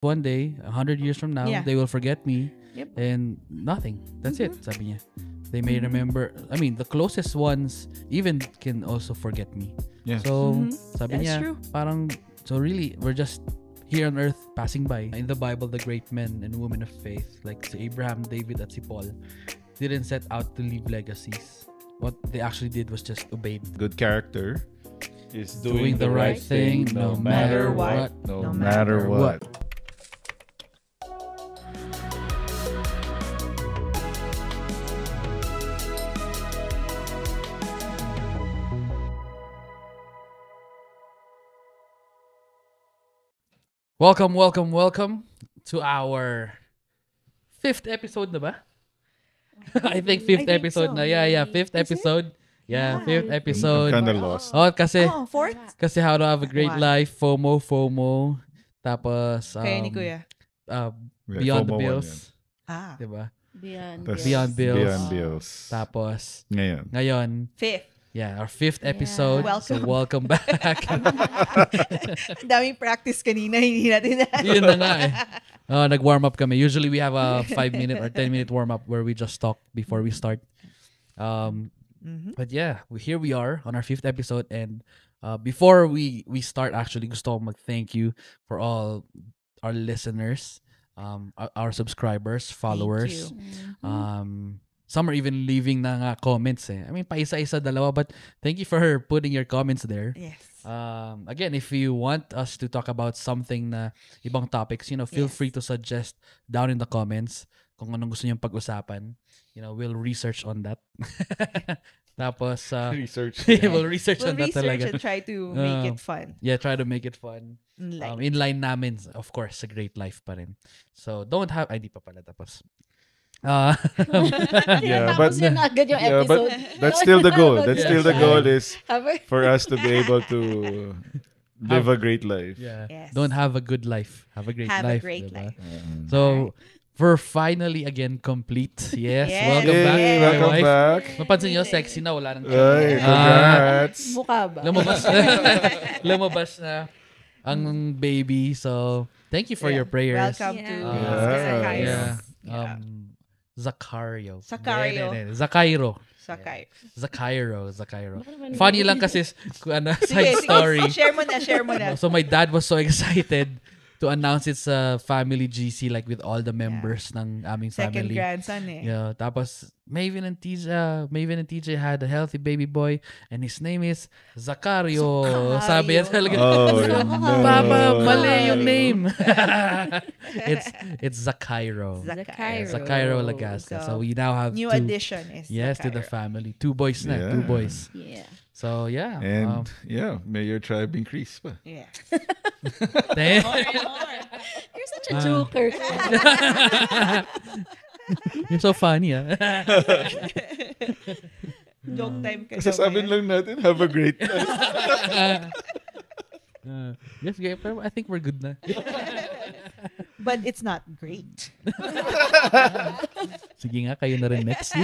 one day, 100 years from now, Yeah. they will forget me Yep. and nothing. That's it, sabi niya. They may remember, I mean, the closest ones even can also forget me. Yeah. So, sabi That's niya, true. parang, so really, we're just here on earth passing by. In the Bible, the great men and women of faith, like si Abraham, David, at si Paul, didn't set out to leave legacies. What they actually did was just obeyed. Good character is Doing the right thing no matter what. No matter what. Welcome to our 5th episode na ba? I think 5th think episode so. na. Yeah, 5th Is it? episode. Yeah, 5th I'm episode. kind of lost. Oh, kasi Fourth? how to have a great Wow. life, FOMO. Tapos Kaya ni Kuya. Beyond the FOMO Bills, Ah. 'di ba? Beyond. Tas Beyond Bills. Beyond Bills. Tapos Ngayon. Fifth. our 5th episode. So welcome back. Ang daming practice kanina, hindi natin Yun na nga eh. Nag-warm up kami. Usually we have a 5-minute or 10-minute warm up where we just talk before we start. But yeah, here we are on our 5th episode, and before we start, actually gusto ko mag-thank you for all our listeners, our subscribers, followers. Some are even leaving na nga comments eh. I mean, pa-isa-isa, dalawa, but thank you for putting your comments there. Yes. Again, if you want us to talk about something na ibang topics, feel Yes. free to suggest down in the comments kung anong gusto niyong pag-usapan. We'll research on that. Tapos, Research. we'll research We'll on that research talaga. and try to make it fun. Yeah, try to make it fun. Like, In line namin, of course, a great life pa rin. So, don't have, ay, di pa pala tapos. Yeah, but yun agad yung yeah, but episode. that's still the goal. That's Yeah. still the goal is Haber- for us to be able to live a great life. Yeah. Yes. Don't have a good life. Have a great Have a life. great diba? life. So, we're finally again complete. Yes. Yes. Welcome back. Yay, my welcome wife. back. Mapansin nyo, sexy na. Wala nang Ay, congrats. Mukha ba? lumabas na ang baby. So, thank you for your prayers. Welcome to Yeah. Sakay. Yeah. Zakario. Zakario. Hindi. Zakairo. Sakay. Zakairo. Funny lang kasi side Sige, story. Share mo na. So my dad was so excited to announce it's a family GC like with all the members ng aming Second family. grandson eh. Yeah, tapos Maven and TJ had a healthy baby boy and his name is Zakario. Sabi niya talaga, Oh, no. Papa, mali yung name. it's Zakairo. Zakairo. Zakairo Lagasta. So we now have New two, addition is yes, to the Zakairo. family. 2 boys na, Yeah. 2 boys. Yeah. So yeah. And yeah, may your tribe increase pa. Yeah. Damn. You're such a joker. You're so funny, ah. Joke time ka. Sasabihin lang natin, have a great life. Yes, okay, pero I think we're good na. But it's not great. Sige nga, kayo na rin next.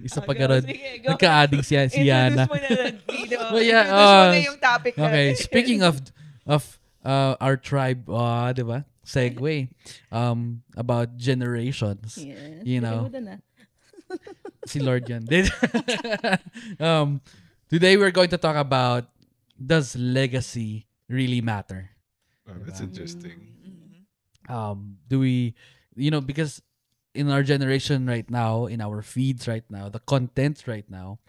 Isa pa Go, karon. sige, go. Nagka-adding si Yana. Introduce mo na Guido. Well, yeah, Introduce mo na yung topic Okay, natin. speaking of our tribe, di ba? Segue. About generations. Yeah. You know. Kalimutan na. Si Lord yan. Today we're going to talk about, does legacy really matter? Oh, that's interesting. Do we, because in our generation right now, in our feeds right now, the content right now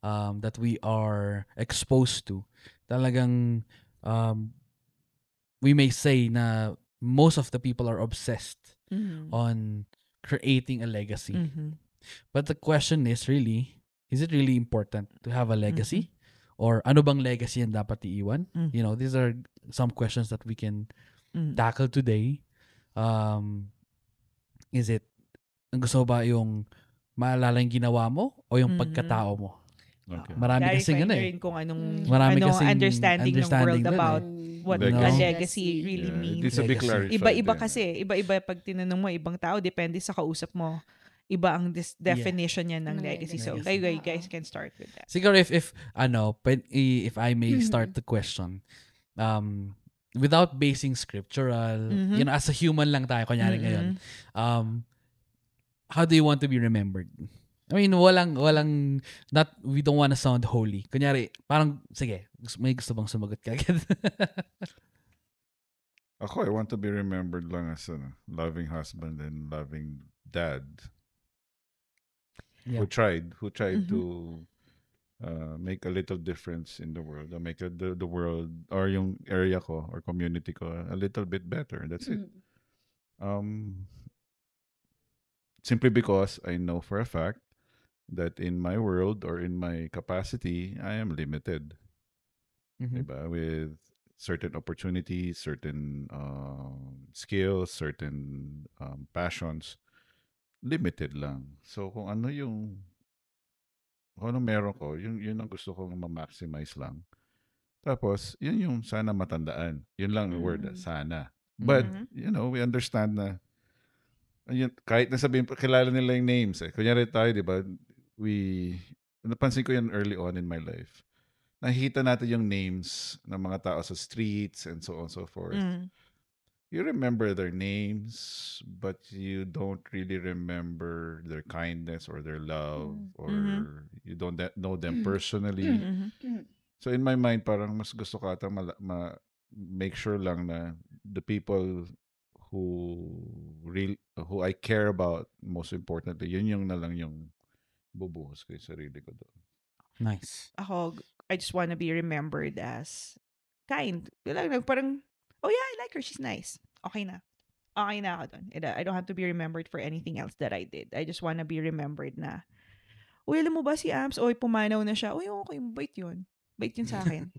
that we are exposed to, talagang we may say na most of the people are obsessed on creating a legacy. But the question is really, is it really important to have a legacy? Or ano bang legacy ang dapat iiwan? These are some questions that we can tackle today. Is it, gusto ba yung maalala yung ginawa mo o yung pagkatao mo? Okay. Marami kasing ano eh. rin kung anong understanding ng world dun eh. about what Legacy. a legacy really Yeah, means. it needs to be Legacy. clarified. Iba-iba din. kasi. Iba-iba pag tinanong mo, ibang tao, depende sa kausap mo. Iba ang definition niya ng legacy. So, Legacy. kayo guys can start with that. Siguro if I may start the question, without basing scriptural, you know, as a human lang tayo, kunyari ngayon, how do you want to be remembered? I mean, we don't want to sound holy. Kunyari, parang, sige, may gusto bang sumagot ka agad? Ako, I want to be remembered lang as a loving husband and loving dad Yeah. who tried to make a little difference in the world, or make the world or yung area ko or community ko a little bit better. That's it. Simply because I know for a fact that in my world or in my capacity, I am limited. Diba? With certain opportunities, certain skills, certain passions, limited lang. So kung ano meron ko, yun ang gusto kong ma-maximize lang. Tapos, yun yung sana matandaan. Yun lang yung word, sana. But, we understand na yun, kahit nasabihin, kilala nila yung names. Kunyari tayo, di ba? Napansin ko yan early on in my life. Nakikita natin yung names ng mga tao sa streets and so on and so forth. You remember their names, but you don't really remember their kindness or their love, or you don't know them personally. So in my mind, parang mas gusto ko ata make sure lang na the people who I care about, most importantly, yun yung na lang yung bubuhos ko yung sarili ko doon. Nice. Ako, I just want to be remembered as kind. Parang, oh yeah, I like her. She's nice. Okay na. Okay na ako dun. I don't have to be remembered for anything else that I did. I just want to be remembered na, uy, alam mo ba si Ams? Uy, pumanaw na siya. Uy, okay, bait yun. Bait yun sa akin.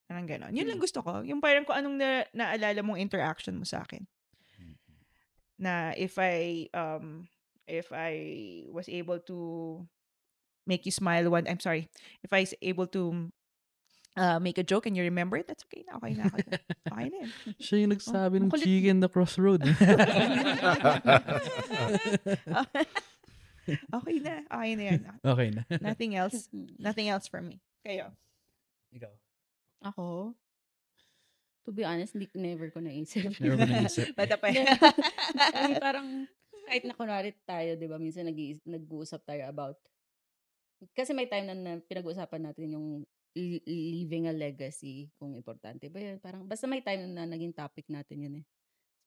Parang ganon. Yun lang gusto ko. Yung parang kung anong naalala mong interaction mo sa akin. Na if I was able to make you smile if I was able to make a joke and you remember it, that's okay na. Okay na ako. Okay na yun. Siya yung nagsabi ng makulit. chicken the crossroad. Okay na. Okay na yan. Okay na. Nothing else. Nothing else for me. Kayo. Ikaw. Ako, to be honest, never ko naisip. Never ko naisip. Bata pa yan. Ay, parang, kahit na kunwari tayo, di ba, minsan nag-uusap tayo about, kasi may time na pinag-uusapan natin yung leaving a legacy, kung importante ba yun. Parang, basta may time na naging topic natin yun eh.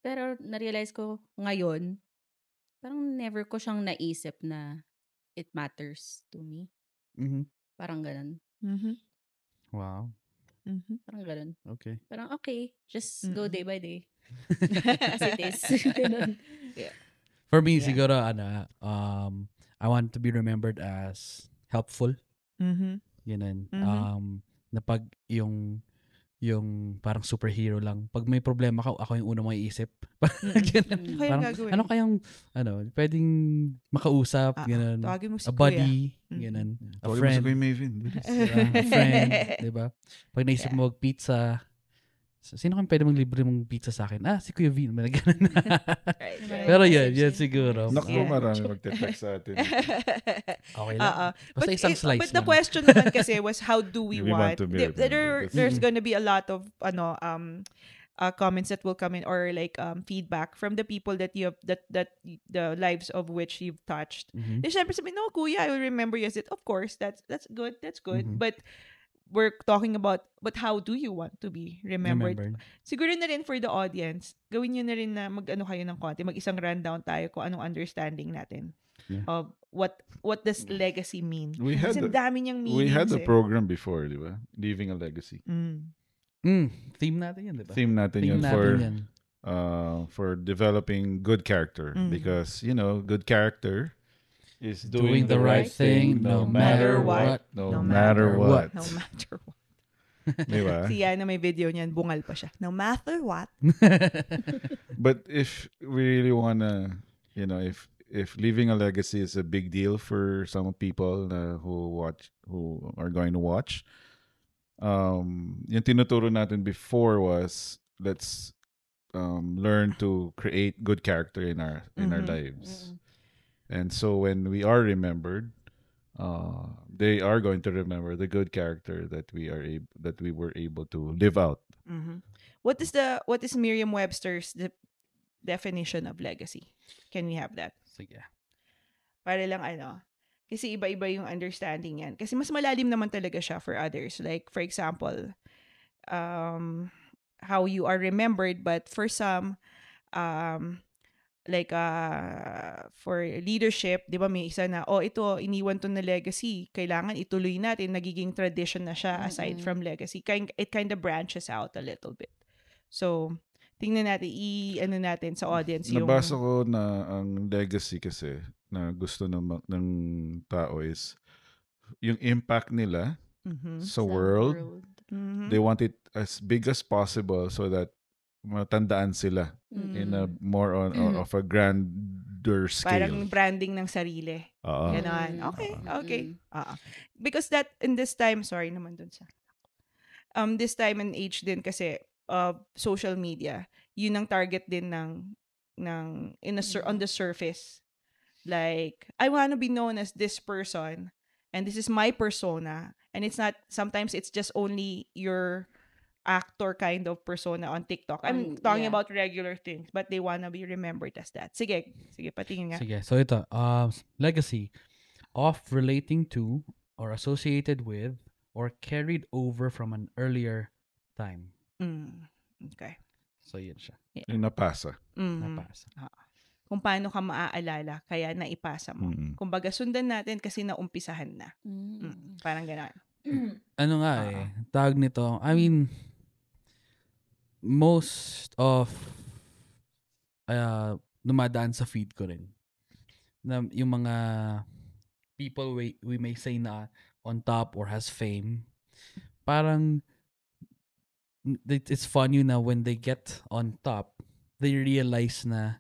Pero, na-realize ko ngayon, parang never ko siyang naisip na it matters to me. Parang ganun. Wow. Parang ganun. Okay. Parang, okay, just go day by day. As it is. Yeah. For me, siguro, I want to be remembered as helpful. Ganun. Na pag yung parang superhero lang. Pag may problema ako yung unang maiisip. Parang, ano kayang, pwedeng makausap, ganun. Tawagin mo si A buddy, ganun. A Tawagin mo friend. si Kuya Maven. A friend, diba? Pag naisip mo mag-pizza, sino kang pwede maglibre mong pizza sa akin? Si Kuya Vin. Ganun. Pero yan siguro. Naku, marami magte-text sa atin. Okay lang. Basta isang slice But the lang. question naman kasi was, how do we We want to be there's gonna be a lot of comments that will come in, or like feedback from the people that you have that the lives of which you've touched. Eh, syempre sabi, no, Kuya, I will remember you as it. Of course, that's good. But we're talking about, but how do you want to be remembered? Siguro na rin for the audience, gawin nyo na rin na mag-ano kayo ng konti, mag-isang rundown tayo kung anong understanding natin of what does legacy mean. Kasi dami niyang meanings. We had a program before, di ba? Leaving a legacy. Theme natin yan, di ba? Theme natin yan for developing good character. Because, good character is doing the right thing no matter what. No matter what. No matter what. Diba? Si Yana may video niyan, bungal pa siya. No matter what. But if we really wanna, if leaving a legacy is a big deal for some people who are going to watch, yung tinuturo natin before was, let's learn to create good character in our lives. And so when we are remembered, they are going to remember the good character that we were able to live out. Mm-hmm. What is Merriam-Webster's definition of legacy? Can we have that? Sige. Para lang kasi iba-iba yung understanding yan. Kasi mas malalim naman talaga siya for others. Like, for example, how you are remembered, but for some, like, for leadership, di ba may isa na, ito, iniwan to na legacy. Kailangan ituloy natin. Nagiging tradition na siya aside from legacy. It kind of branches out a little bit. So, tingnan natin, natin sa audience yung... Nabasa ko na ang legacy kasi na gusto ng tao is yung impact nila sa world. They want it as big as possible so that matandaan sila in a more of a grander scale. Parang branding ng sarili. Ganon. Okay. Because that, in this time, sorry naman dun sa... this time and age din kasi social media, yun ang target din on the surface. Like, I want to be known as this person, and this is my persona, and it's not, sometimes it's just only your actor kind of persona on TikTok. I'm talking about regular things, but they want to be remembered as that. Sige, patingin nga. Sige, so ito, legacy of relating to or associated with or carried over from an earlier time. Okay. So, yun siya. Yung napasa. Napasa. Kung paano ka maaalala, kaya naipasa mo. Kumbaga, sundan natin kasi naumpisahan na. Parang gano'n. Ano nga tawag nito, I mean, most of dumadaan sa feed ko rin. Na yung mga people we may say na on top or has fame, parang it's funny na when they get on top, they realize na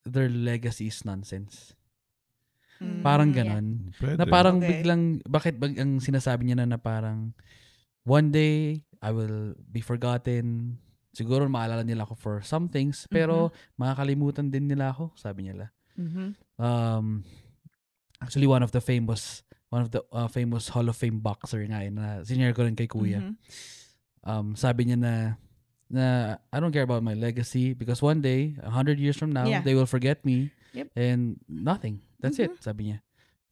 their legacy is nonsense. Parang ganon. Pwede. Na parang biglang, bakit ang sinasabi niya na parang, one day, I will be forgotten. Siguro maalala nila ako for some things, pero makakalimutan din nila ako, sabi nila. Actually, one of the famous Hall of Fame boxer nga na senior ko rin kay Kuya. Sabi niya na I don't care about my legacy because one day, 100 years from now, they will forget me and nothing. That's it, sabi niya.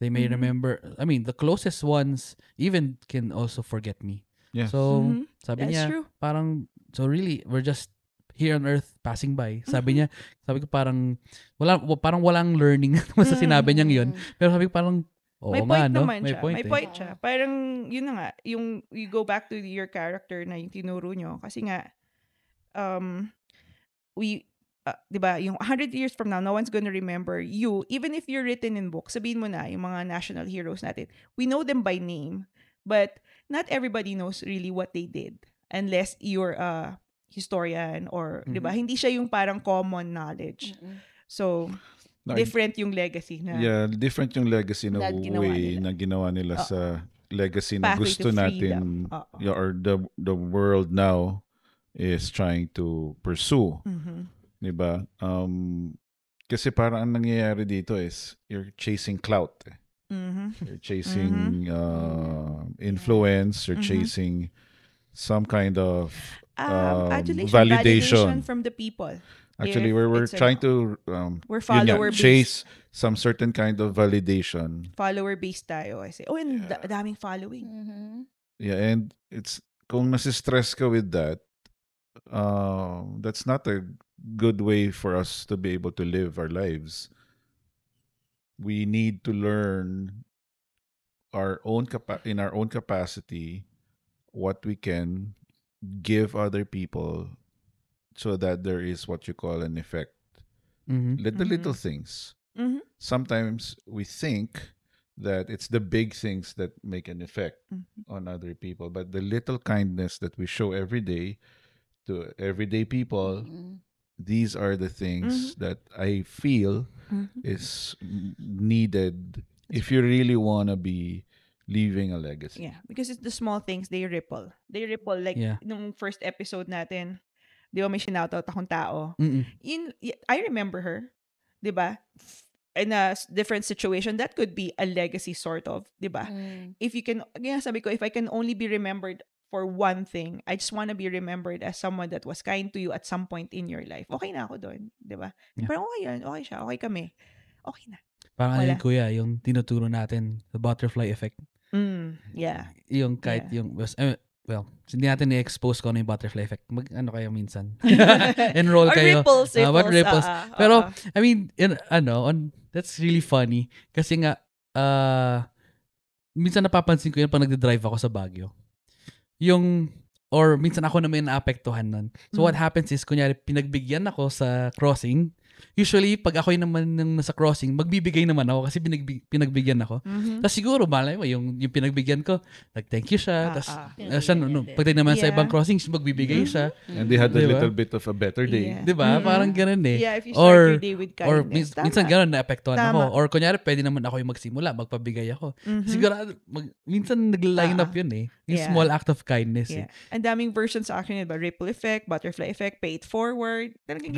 They may remember, I mean, the closest ones even can also forget me. Yeah. So, sabi That's niya, true. parang, so really, we're just here on earth passing by. Sabi ko parang walang learning sa sinabi niyang yun. Pero sabi ko parang, may point no? naman May siya. point, may point siya. Parang, yun na nga, yung you go back to your character na yung tinuro nyo. Kasi nga, di ba, yung 100 years from now, no one's gonna remember you. Even if you're written in books, sabihin mo na, yung mga national heroes natin, we know them by name, but not everybody knows really what they did. Unless you're a historian or, di ba, hindi siya yung parang common knowledge. So, different yung legacy na. Yeah, different yung legacy na way na ginawa nila sa legacy na Pathway gusto to natin or the world now is trying to pursue. Diba? Kasi parang ang nangyayari dito is you're chasing clout. You're chasing influence, you're chasing some kind of validation from the people. Actually, we're trying to we're follower-based. Chase some certain kind of validation. Follower-based tayo. Kasi, and daming following. Yeah, and it's kung nasistress ka with that, that's not a good way for us to be able to live our lives. We need to learn in our own capacity what we can give other people so that there is what you call an effect. Little things. Sometimes we think that it's the big things that make an effect on other people, but the little kindness that we show every day to everyday people, these are the things that I feel is needed if you really want to be leaving a legacy. Yeah, because it's the small things, they ripple. They ripple. Like, nung first episode natin, di ba may sinoutout akong tao? I remember her. Di ba? in a different situation, that could be a legacy sort of, di ba? If you can, sabi ko, if I can only be remembered for one thing, I just want to be remembered as someone that was kind to you at some point in your life. Okay na ako doon, di ba? Yeah. Parang okay yun, okay siya, okay kami. Okay na. Parang Wala. yun, kuya, yung tinuturo natin, the butterfly effect. Yeah. Yung kahit well, hindi natin i-expose ko ano yung butterfly effect. Ano kayo minsan? Enroll Or kayo. ripples. What ripples? Pero, I mean, that's really funny. Kasi nga, minsan napapansin ko yan pag nagde-drive ako sa Baguio. Or minsan ako na may naapektuhan nun. So what happens is, kunyari, pinagbigyan ako sa crossing. Usually, pag ako naman nang nasa crossing, magbibigay naman ako kasi pinagbigyan ako. Tapos siguro, malay mo, yung pinagbigyan ko, thank you siya. Tapos, pagdating naman sa ibang crossings, magbibigay siya. And they had a little bit of a better day. Yeah. Diba? Parang ganun eh. Yeah, if you start your day with kindness. Or minsan ganun, naapektuhan ako. Or kunyari, pwede naman ako yung magsimula, magpabigay ako. Siguro, minsan nagla-line up yun eh. Yung small act of kindness eh. Ang daming versions actually, diba? Ripple effect, butterfly effect, pay it forward. Talagang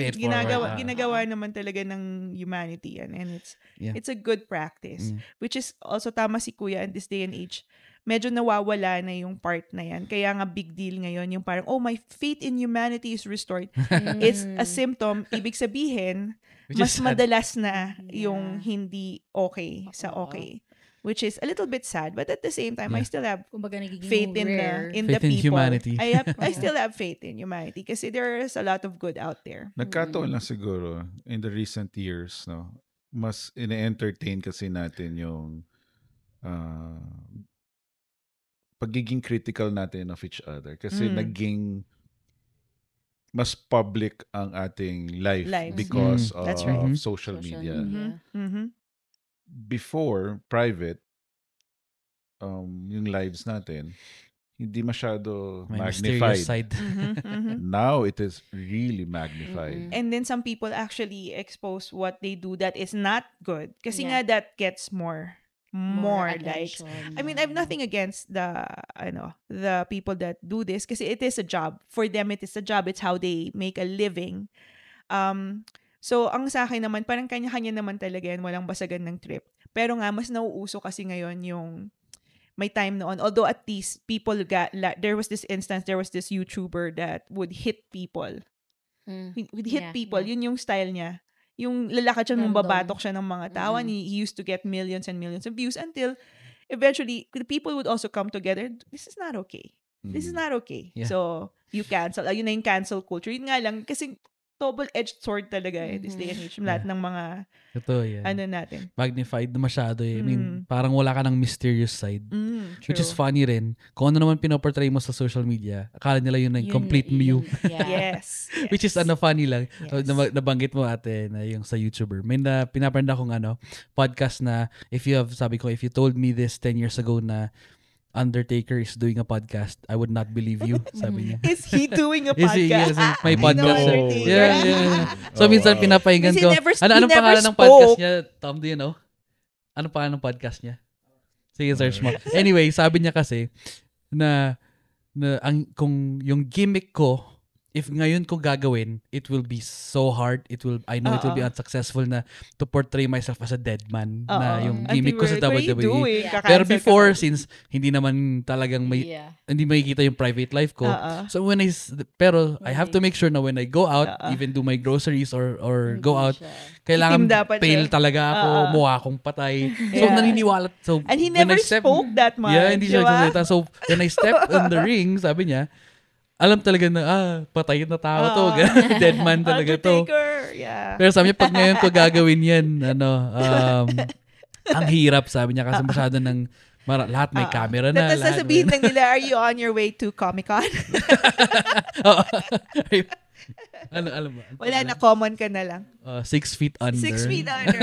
ginagawa naman talaga ng humanity yan. And it's a good practice. Which is also tama si Kuya in this day and age. Medyo nawawala na yung part na yan. Kaya nga big deal ngayon yung parang, my faith in humanity is restored. It's a symptom. Ibig sabihin, mas madalas na yung hindi okay sa okay. Which is a little bit sad, but at the same time, I still have faith in the people. Humanity. I still have faith in humanity kasi there's a lot of good out there. Nagkataon lang siguro in the recent years, no, mas ine-entertain kasi natin yung pagiging critical natin of each other kasi naging mas public ang ating lives. Because of social media. Before, private, yung lives natin, hindi masyado magnified. Side. Now, it is really magnified. And then some people actually expose what they do that is not good. Kasi nga that gets more likes. I mean, I have nothing against the people that do this kasi it is a job. For them, it is a job. It's how they make a living. So, ang sa akin naman, parang kanya-kanya naman talaga yan, walang basagan ng trip. Pero nga, mas nauuso kasi ngayon yung may time noon. Although at least, there was this YouTuber that would hit people. Would hit people. Yun yung style niya. Yung lalakad siya, babatok siya ng mga tao. And he used to get millions and millions of views until eventually, the people would also come together. This is not okay. This is not okay. Yeah. So, you cancel. Yun na yung cancel culture. Yun nga lang, kasi double-edged sword talaga this day and age. Lahat ng mga natin. Magnified na masyado eh. I mean, parang wala ka ng mysterious side. Which is funny rin. Kung ano naman pinoportray mo sa social media, akala nila yun yung complete view. Yes. Which is funny lang. Yes. Nabanggit mo ate na yung sa YouTuber. May pinaparanda akong podcast na if you told me this 10 years ago na Undertaker is doing a podcast, I would not believe you, sabi niya. Is he doing a podcast? May podcast. Yeah. So, minsan pinapahinggan ko. Anong pangalan ng spoke. podcast niya? Tom, do you know? Anong pangalan ng podcast niya? Sige, search mo. Anyway, sabi niya kasi na kung yung gimmick ko, if ngayon ko gagawin, it will be so hard. I know it will be unsuccessful na to portray myself as a dead man na yung gimmick ko sa WWE. Pero before, since hindi naman talagang hindi makikita yung private life ko. So I have to make sure na when I go out, even do my groceries or go out, kailangan pale talaga ako, mukha akong patay. So naniniwala. So, and he never spoke that much. Yeah, hindi siya nagsalita. So when I step in the ring, sabi niya, alam talaga na, patay na tao to. Dead man talaga to. Yeah. Pero sabi niya, pag ngayon ko gagawin yan, ang hirap, sabi niya, kasi masyado ng, lahat may camera na. Tapos sasabihin lang nila, are you on your way to Comic-Con? Alam mo? Wala na, common ka na lang. 6 feet under. 6 feet under.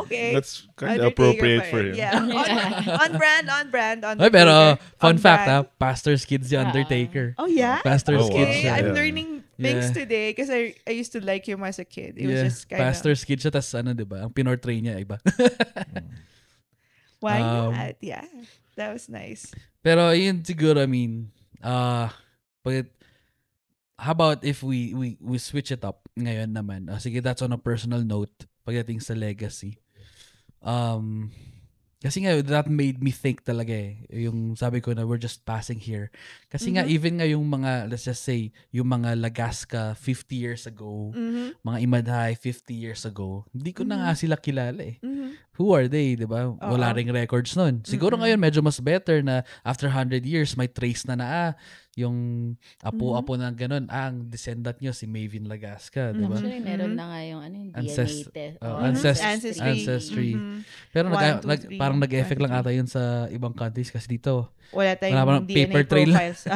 Okay. That's kind of appropriate for him. Yeah. On brand. Pero, fun fact, Pastor's Kids yung Undertaker. Oh, yeah? Pastor's Kids siya. I'm learning things today because I used to like him as a kid. It was just kind of... Pastor's Kids siya, tas diba? Ang pinortray niya, iba. Why not? Yeah. That was nice. Pero, yun siguro, I mean, how about if we switch it up ngayon naman? Sige, that's on a personal note pagdating sa legacy. Kasi nga, that made me think talaga eh. Yung sabi ko na we're just passing here. Kasi nga, even nga yung mga, let's just say, yung mga Lagasca 50 years ago, mga Imadhay 50 years ago, hindi ko na nga sila kilala eh. Who are they, di ba? Wala ring records nun. Siguro ngayon, medyo mas better na after 100 years, may trace na yung apo-apo na gano'n, ang descendant nyo si Maven Lagasca, di ba? Actually, meron na nga yung DNA test. Ancestry. Pero parang nag-effect lang ata yun sa ibang countries kasi dito. Wala tayong DNA paper trail profiles.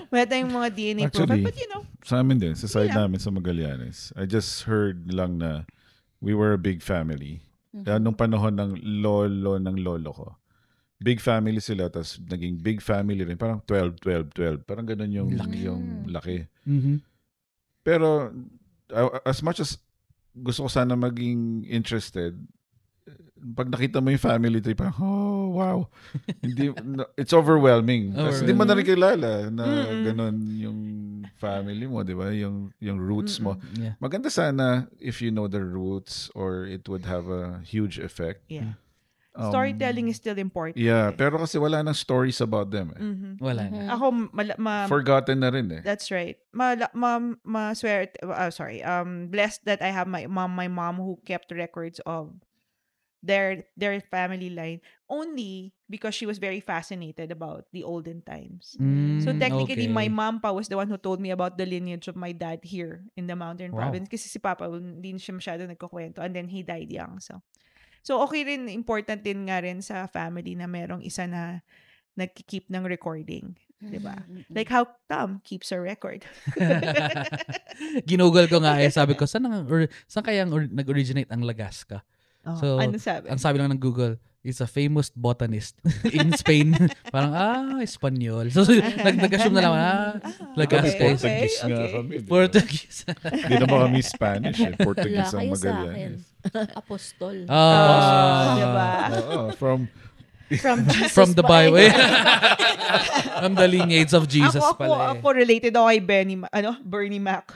Wala tayong mga DNA profiles. But sa amin din, sa side namin sa Magallanes, I just heard lang na we were a big family. Nung panahon ng lolo ko. Big family sila, tapos naging big family rin. Parang 12. Parang ganun yung laki. Pero, as much as gusto ko sana maging interested, pag nakita mo yung family tree, parang, oh, wow. It's overwhelming. Kasi hindi mo na rin kilala na ganun yung family mo, di ba? Yung roots mo. Yeah. Maganda sana if you know the roots or it would have a huge effect. Yeah. Storytelling is still important. Yeah, pero kasi wala nang stories about them eh. Wala na. Ako, forgotten na rin eh. That's right. Blessed that I have my mom who kept records of their family line only because she was very fascinated about the olden times. So technically, my mom pa was the one who told me about the lineage of my dad here in the Mountain Province. Kasi si Papa, hindi siya masyado nagkukwento and then he died young. So okay rin, important din nga rin sa family na merong isa na nagki-keep ng recording. Diba? Like how Tom keeps a record. Ginugol ko nga sabi ko, saan kaya nag-originate ang Lagasca? So, ano sabi? Ang sabi lang ng Google, is a famous botanist in Spain. Parang, Espanyol. So, nag-assume na lang, Lagasca. Portuguese nga kami. Portuguese. Hindi na ba kami Spanish eh. Portuguese ang Magallanes. Apostol. Diba? From the Bible. From the lineage of Jesus pala. Ako related ako kay Bernie Mac.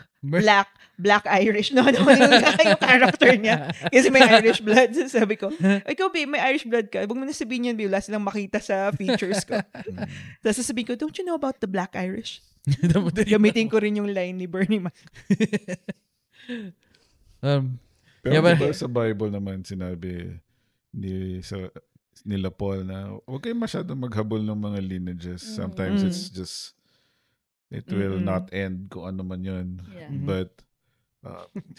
Black Irish. No, yung character niya. Kasi may Irish blood. So sabi ko, ikaw, babe, may Irish blood ka. Huwag mo na sabihin yun, babe. Wala silang makita sa features ko. Tapos sasabihin ko, don't you know about the Black Irish? Gamitin ko rin yung line ni Bernie Mac. Pero diba sa Bible naman sinabi nila Paul na huwag kayo masyadong maghabol ng mga lineages. Sometimes it's just it will not end kung ano man yun. Yeah. But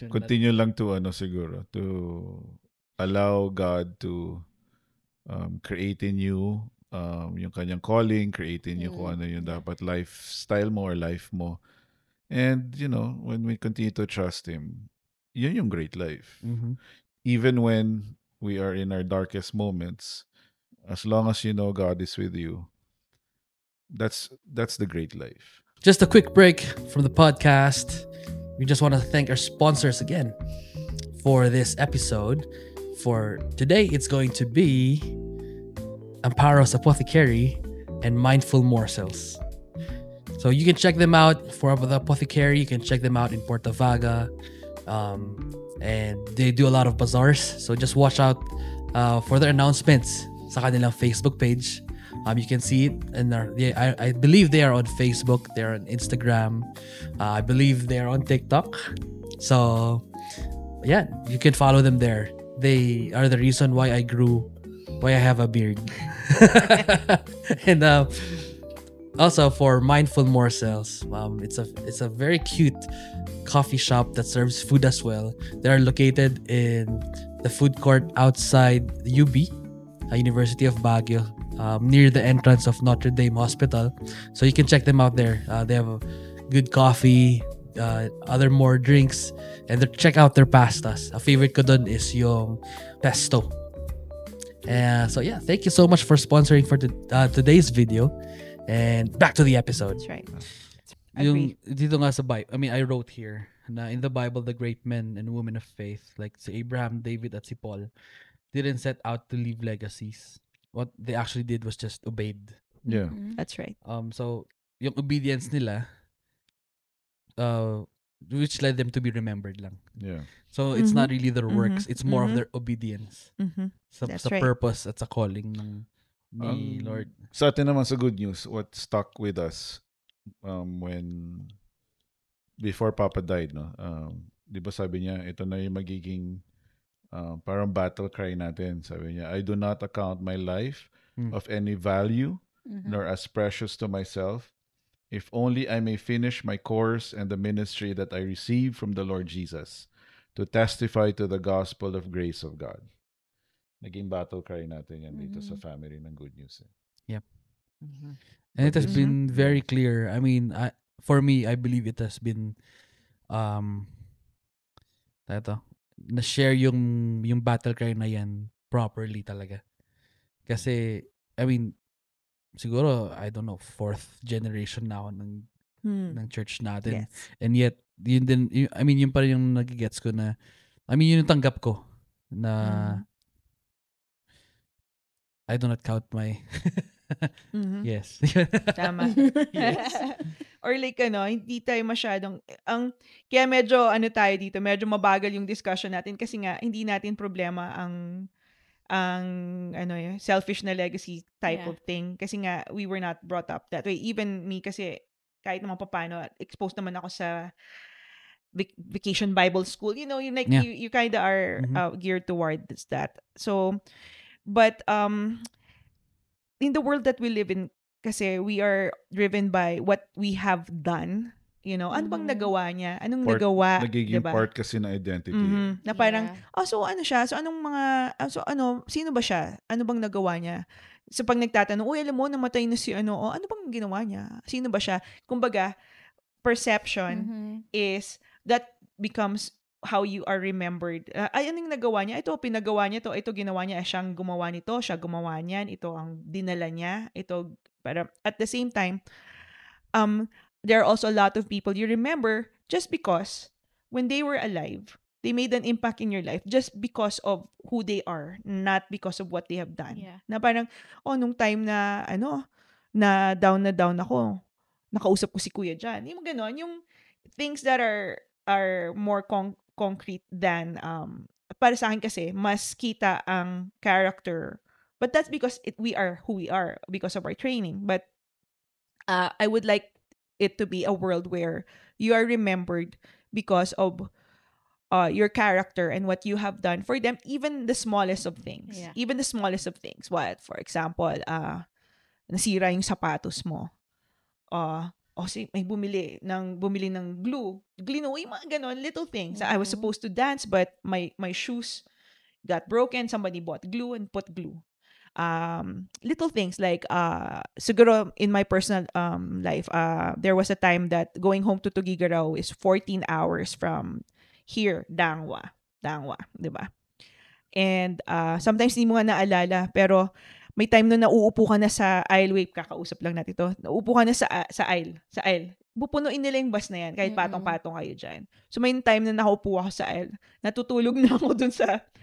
continue lang to siguro to allow God to create in you yung kanyang calling, create in you kung ano yung dapat lifestyle mo or life mo. And when we continue to trust Him, yun yung great life. Even when we are in our darkest moments, as long as you know God is with you, that's the great life. Just a quick break from the podcast. We just want to thank our sponsors again for this episode. For today, it's going to be Amparos Apothecary and Mindful Morsels. So you can check them out for the Apothecary. You can check them out in Porta Vaga. And they do a lot of bazaars. So just watch out for their announcements sa kanilang Facebook page. You can see it. And I believe they are on Facebook. They're on Instagram. I believe they're on TikTok. So, yeah, you can follow them there. They are the reason why I have a beard. And also for Mindful Morsels, it's a very cute coffee shop that serves food as well. They're located in the food court outside UB, University of Baguio, near the entrance of Notre Dame Hospital. So you can check them out there. They have good coffee, other more drinks, and check out their pastas. A favorite ko dun is yung pesto. So yeah, thank you so much for sponsoring for today's video. And back to the episode. That's right. Yung dito nga sa Bible, I wrote here na in the Bible, the great men and women of faith like si Abraham, David, at si Paul didn't set out to leave legacies. What they actually did was just obeyed. Yeah. That's right. So yung obedience nila which led them to be remembered lang. Yeah. So it's not really their works, it's more of Mhm. their obedience That's sa right. purpose at sa calling ng ni Lord. Sa atin naman sa good news, what stuck with us when before Papa died, no? Di ba sabi niya, ito na yung magiging parang battle cry natin. Sabi niya, I do not account my life of any value, nor as precious to myself, if only I may finish my course and the ministry that I received from the Lord Jesus, to testify to the gospel of grace of God. Naging battle cry natin yan dito sa family ng good news. Yep. And it has been very clear. I mean, for me, I believe it has been na-share yung battle cry na yan properly talaga. Kasi, I mean, siguro, I don't know, 4th generation na ako ng church natin. Yes. And yet, yun din, I mean, yun pa rin yung nagigets ko na, I mean, yun yung tanggap ko na I do not count my yes. Tama. Yes. Or like hindi tayo masyadong kaya medyo tayo dito, medyo mabagal yung discussion natin kasi nga hindi natin problema ang selfish na legacy type of thing kasi nga we were not brought up that way. Even me kasi kahit naman paano exposed naman ako sa Vacation Bible School. You know, you kind of are geared towards that. So but in the world that we live in, kasi we are driven by what we have done. You know, ano bang nagawa niya? Anong nagawa? Nagiging diba? part kasi ng identity. Na parang, so ano siya? So anong mga, sino ba siya? Ano bang nagawa niya? So pag nagtatanong, alam mo, namatay na si ano bang ginawa niya? Sino ba siya? Kumbaga, perception is, that becomes how you are remembered. Ay, anong nagawa niya? Ito, pinagawa niya to. Ito, ginawa niya. Siyang gumawa nito. Siya gumawa niyan. Ito ang dinala niya. Ito, pero at the same time, there are also a lot of people you remember just because when they were alive, they made an impact in your life just because of who they are, not because of what they have done. Yeah. Na parang, nung time na, na down ako, nakausap ko si Kuya dyan. Yung ganon, yung things that are more concrete than para sa akin kasi mas kita ang character, but that's because we are who we are because of our training. But I would like it to be a world where you are remembered because of your character and what you have done for them, even the smallest of things. Even the smallest of things. What, for example, nasira yung sapatos mo. May bumili ng glue, yung mga ganon, little things. I was supposed to dance, but my shoes got broken. Somebody bought glue and put glue. Little things like, siguro in my personal life, there was a time that going home to Tuguegarao is 14 hours from here, Dangwa, diba? And sometimes hindi mo nga naalala, pero may time na nauupo ka na sa aisle, wait, kakausap lang natin ito. Nauupo ka na sa aisle. Pupunuin nila yung bus na yan, kahit patong-patong kayo dyan. So may time na nakaupo ako sa aisle, natutulog na ako dun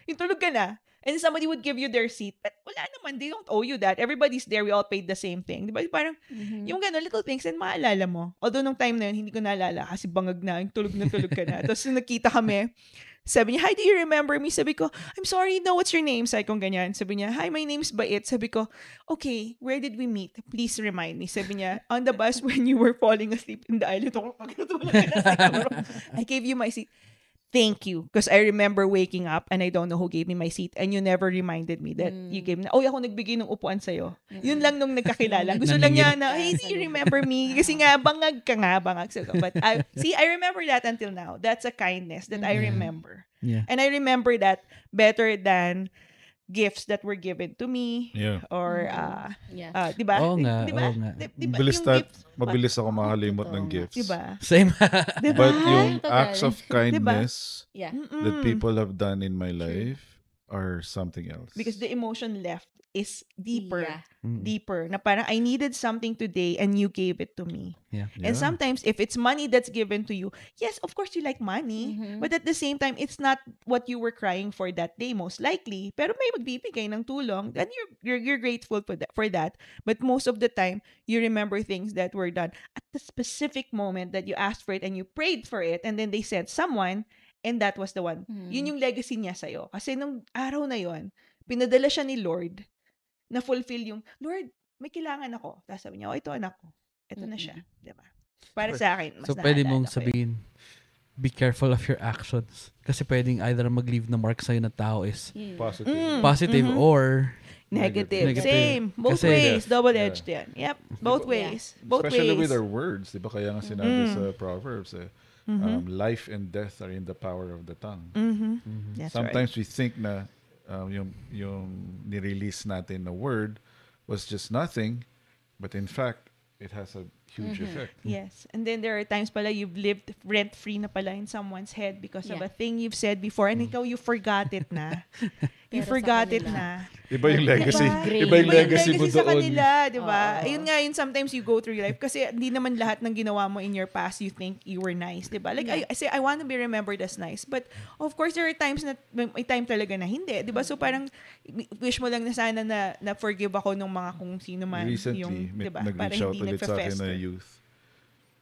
yung tulog ka na, and somebody would give you their seat. But wala naman, they don't owe you that. Everybody's there, we all paid the same thing. Diba? Parang, yung gano'n, little things, and maalala mo. Although nung time na yun, hindi ko naalala, kasi bangag na, yung tulog ka na. Tapos nung nakita kami, sabi niya, hi, do you remember me? Sabi ko, I'm sorry, no, what's your name? Sabi ko ganyan. Sabi niya, hi, my name's Bait. Sabi ko, okay, where did we meet? Please remind me. Sabi niya, on the bus when you were falling asleep in the aisle. Ito ko, I gave you my seat. Thank you. Because I remember waking up and I don't know who gave me my seat and you never reminded me that you gave me. Ako nagbigay ng upuan sa'yo. Yun lang nung nagkakilala. Gusto lang niya na, hey, do you remember me? Kasi nga, bangag ka nga. But I remember that until now. That's a kindness that I remember. Yeah. And I remember that better than gifts that were given to me. Yeah. Or, diba? Oo nga. Diba? Mabilis ako makalimot ng gifts. Diba? Same. Diba? But yung acts of kindness diba? that people have done in my life, are something else. Because the emotion left is deeper. Yeah. Deeper. Na parang, I needed something today and you gave it to me. Yeah. And sometimes, if it's money that's given to you, yes, of course you like money. But at the same time, it's not what you were crying for that day, most likely. Pero may magbibigay ng tulong, and you're grateful for that. But most of the time, you remember things that were done at the specific moment that you asked for it and you prayed for it, and then they sent someone, and that was the one. Yun yung legacy niya sa'yo. Kasi nung araw na yon, pinadala siya ni Lord na fulfill yung, Lord, may kailangan ako. Tapos sabi niya, ito anak ko. Ito na siya. Diba? Para sa akin, mas So, pwede mong naalala ko sabihin, be careful of your actions. Kasi pwedeng either mag-leave na mark sa'yo na tao is Positive. or Negative. Negative. Same. Both Kasi- ways. Double-edged yan. Yep. Both Yeah. ways. Both Especially ways. with our words, di ba? Kaya nga sinabi sa Proverbs, life and death are in the power of the tongue. That's Sometimes we think na yung nirelease natin na word was just nothing, but in fact, it has a huge effect. Yes. And then there are times pala you've lived rent-free na pala in someone's head because of Yeah. a thing you've said before and ikaw, you forgot it na. You Pero sa forgot it kanila, na. Iba yung legacy. Diba? Iba yung legacy mo sa doon. kanila, di ba? Oo. Ayun nga yun, sometimes you go through your life kasi hindi naman lahat ng ginawa mo in your past you think you were nice, di ba? Like, I say, I want to be remembered as nice. But, of course, there are times na may time talaga na hindi, di ba? So, parang, wish mo lang na sana na forgive ako nung mga kung sino man. Recently, yung, di ba? Para nag-reach out hindi ulit sa akin na nagfe-fester. youth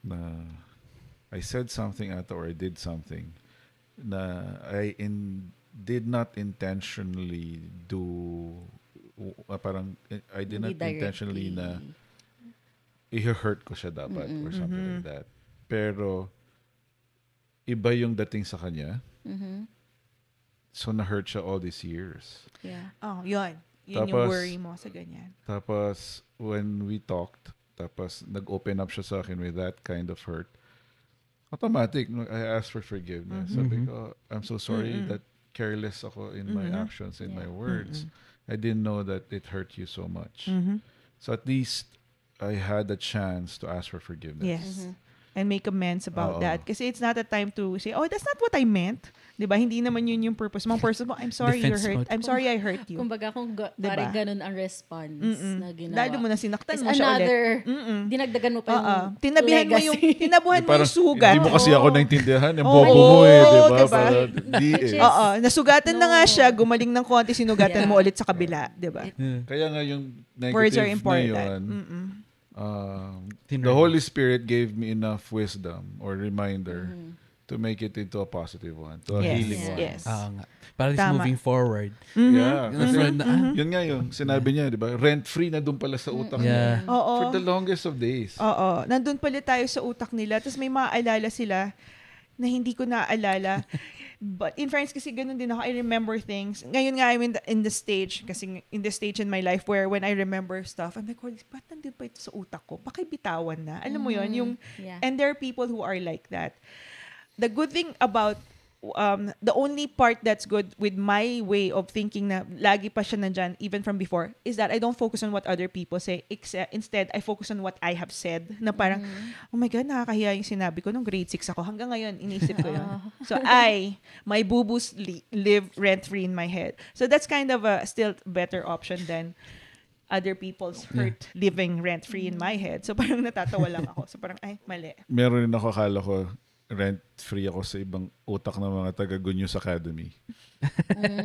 na I said something ata or I did something na did not intentionally do parang I did not Hindi intentionally directly. na i-hurt ko siya dapat or something like that. Pero iba yung dating sa kanya. So na-hurt siya all these years. Yeah. Oh, yun. Yun yung Tapos- worry mo sa ganyan. Tapos when we talked, tapos nag-open up siya sa akin with that kind of hurt. Automatic, I asked for forgiveness. Sabi ko, I'm so sorry that careless ako in my actions, in my words. I didn't know that it hurt you so much. So at least I had a chance to ask for forgiveness. Yes. And make amends about Oo. that. Kasi it's not a time to say, oh, that's not what I meant. Diba? Hindi naman yun yung purpose. Mga person mo, I'm sorry you're Defense hurt. mode. I'm sorry I hurt you. Kumbaga kung Diba? parang ganun ang response na ginawa. Lalo mo na sinaktan Is mo siya ulit. another, dinagdagan mo pa yung Tinabihan mo legacy. yung, tinabuhan mo yung sugat. Hindi mo kasi ako naintindihan. Yung Oo. bobo mo eh, di ba? Diba? Parang, di Which eh. is- Oo, nasugatan na nga siya, gumaling ng konti, sinugatan Yeah. mo ulit sa kabila. Diba? Kaya nga yung negative Words are na important. yun, the Tinry. Holy Spirit gave me enough wisdom or reminder to make it into a positive one, to a Yes. healing one. Yes. nga. Para at least Tama. moving forward. Yeah. Yung Kasi friend na, yun nga yung sinabi niya, di ba? Rent-free na doon pala sa utak Yeah. niya. Oo. For the longest of days. Oo. Nandun pala tayo sa utak nila. Tapos may maaalala sila na hindi ko naaalala. But in fairness, kasi ganun din ako. I remember things. Ngayon nga, I'm in the stage, kasi in the stage in my life where when I remember stuff, I'm like, oh, ba't nandun pa ito sa utak ko? Pakibitawan na. Alam mo yun? Yung, Yeah. and there are people who are like that. The good thing about the only part that's good with my way of thinking na lagi pa siya nandyan, even from before, is that I don't focus on what other people say. Instead, I focus on what I have said. Na parang, oh my God, nakakahiya yung sinabi ko nung grade 6 ako. Hanggang ngayon, inisip ko yun. So my boo-boos live rent-free in my head. So that's kind of a still better option than other people's hurt living rent-free in my head. So parang natatawa lang ako. So parang, ay, mali. Meron rin ako, akala ko, rent-free ako sa ibang utak ng mga taga-Gunyos Academy.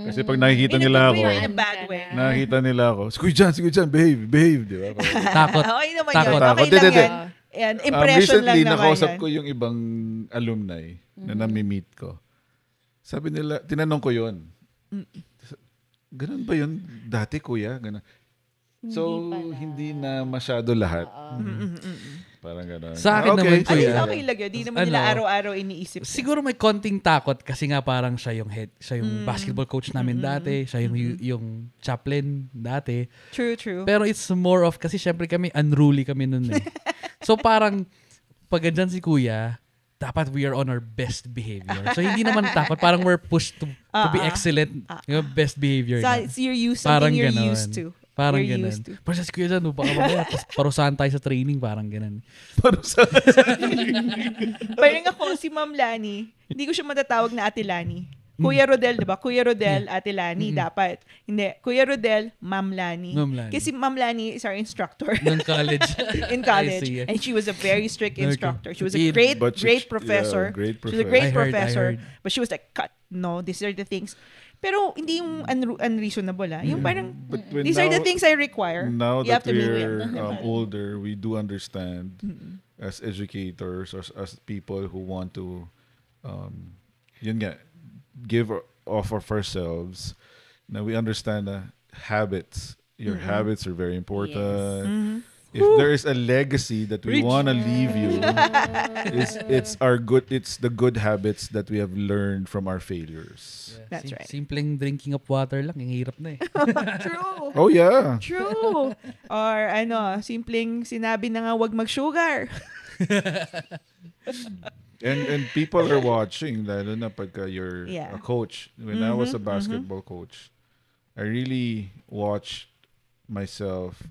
Kasi pag nakikita In a nila good ako, way or in a bad way. nakikita nila ako, sige dyan, behave, di ba? Takot. Okay naman Takot. yun. Okay Takot. lang Hindi. yan. And impression lang recently, naman nakausap yan. ko yung ibang alumni na nami-meet ko. Sabi nila, tinanong ko yun. Ganun ba yun dati, kuya? Ganun. So, hindi na masyado lahat. Parang gano'n. Sa akin naman, Ay, kuya. okay lang yun. Di naman Ano? nila araw-araw iniisip. Siguro may konting takot kasi nga parang siya yung basketball coach namin dati, siya yung chaplain dati. True. Pero it's more of, kasi syempre kami, unruly kami nun eh. So parang, pag andyan si kuya, dapat we are on our best behavior. So hindi naman takot, parang we're pushed to be excellent, yung best behavior. So, na. it's you're Parang something you're ganon. used to. Parang You're ganun. used to. Pero si kuya dyan, baka mamaya, tapos parusahan tayo sa training, parang ganun. Parang ako, si Ma'am Lani, hindi ko siya matatawag na Ate Lani. Kuya Rodel, di ba? Kuya Rodel, Ate Lani, dapat. Hindi. Kuya Rodel, Ma'am Lani. Ma'am Lani. Kasi Ma'am Lani is our instructor. Nung college. In I college. see. And she was a very strict Okay. instructor. She was a Yeah. great, But great yeah, professor. great She was a professor. great I heard. professor. But she was like, cut. No, these are the things. Pero hindi yung unreasonable, Yung parang, But when these are the things I require. Now You have that to meet we're it. older, we do understand as educators, as people who want to, yun nga, give off of ourselves. Now we understand habits. Your habits are very important. If there is a legacy that we Preach. want to leave you, it's the good habits that we have learned from our failures. That's right. Simpleng drinking of water lang, ang hirap na eh. True. Oh yeah. True. Or simpleng sinabi na nga wag mag-sugar. And people are watching, lalo na pagka you're Yeah. a coach. When I was a basketball coach, I really watched myself.